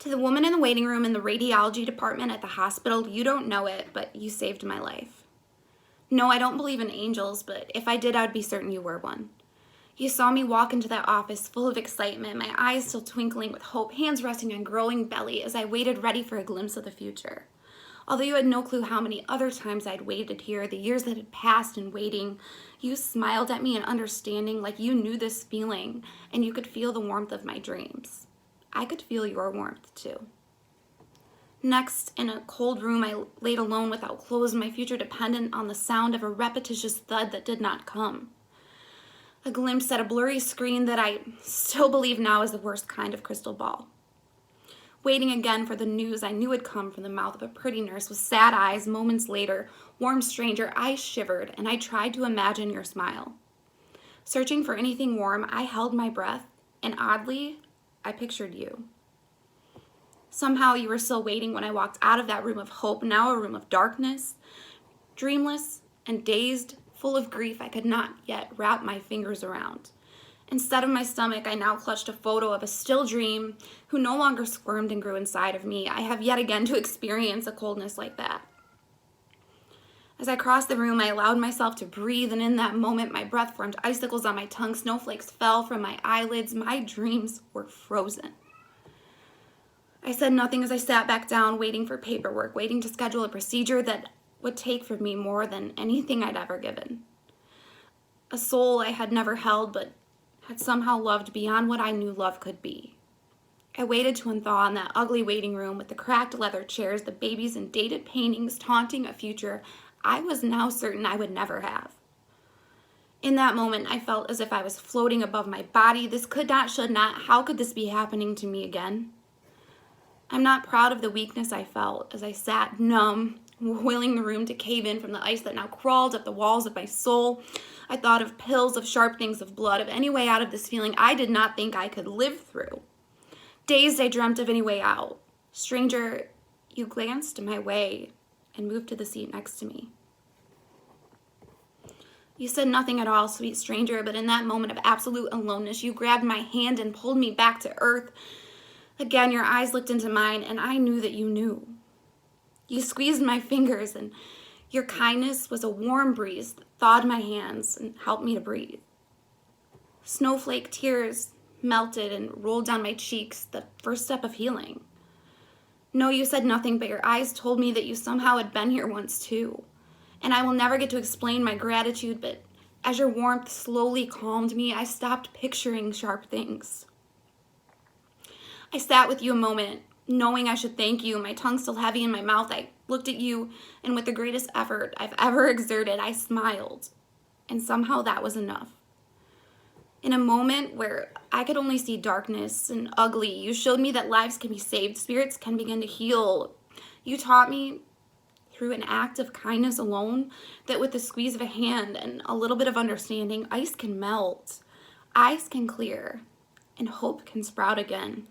To the woman in the waiting room in the radiology department at the hospital, you don't know it, but you saved my life. No, I don't believe in angels, but if I did, I would be certain you were one. You saw me walk into that office full of excitement, my eyes still twinkling with hope, hands resting on growing belly as I waited ready for a glimpse of the future. Although you had no clue how many other times I'd waited here, the years that had passed in waiting, you smiled at me in understanding like you knew this feeling and you could feel the warmth of my dreams. I could feel your warmth too. Next, in a cold room, I laid alone without clothes, my future dependent on the sound of a repetitious thud that did not come. A glimpse at a blurry screen that I still believe now is the worst kind of crystal ball. Waiting again for the news I knew had come from the mouth of a pretty nurse with sad eyes. Moments later, warm stranger, I shivered and I tried to imagine your smile. Searching for anything warm, I held my breath, and oddly, I pictured you. Somehow you were still waiting when I walked out of that room of hope, now a room of darkness, dreamless and dazed, full of grief I could not yet wrap my fingers around. Instead of my stomach, I now clutched a photo of a still dream who no longer squirmed and grew inside of me. I have yet again to experience a coldness like that. As I crossed the room, I allowed myself to breathe, and in that moment, my breath formed icicles on my tongue, snowflakes fell from my eyelids, my dreams were frozen. I said nothing as I sat back down, waiting for paperwork, waiting to schedule a procedure that would take from me more than anything I'd ever given. A soul I had never held, but had somehow loved beyond what I knew love could be. I waited to unthaw in that ugly waiting room with the cracked leather chairs, the babies and dated paintings taunting a future I was now certain I would never have. In that moment, I felt as if I was floating above my body. This could not, should not, how could this be happening to me again? I'm not proud of the weakness I felt as I sat numb, willing the room to cave in from the ice that now crawled up the walls of my soul. I thought of pills, of sharp things, of blood, of any way out of this feeling I did not think I could live through. Dazed, I dreamt of any way out. Stranger, you glanced my way and moved to the seat next to me. You said nothing at all, sweet stranger, but in that moment of absolute aloneness, you grabbed my hand and pulled me back to earth. Again, your eyes looked into mine, and I knew that you knew. You squeezed my fingers, and your kindness was a warm breeze that thawed my hands and helped me to breathe. Snowflake tears melted and rolled down my cheeks, the first step of healing. No, you said nothing, but your eyes told me that you somehow had been here once too. And I will never get to explain my gratitude, but as your warmth slowly calmed me, I stopped picturing sharp things. I sat with you a moment, knowing I should thank you, my tongue still heavy in my mouth. I looked at you, and with the greatest effort I've ever exerted, I smiled. And somehow that was enough. In a moment where I could only see darkness and ugly, you showed me that lives can be saved, spirits can begin to heal. You taught me through an act of kindness alone that with the squeeze of a hand and a little bit of understanding, ice can melt, eyes can clear, and hope can sprout again.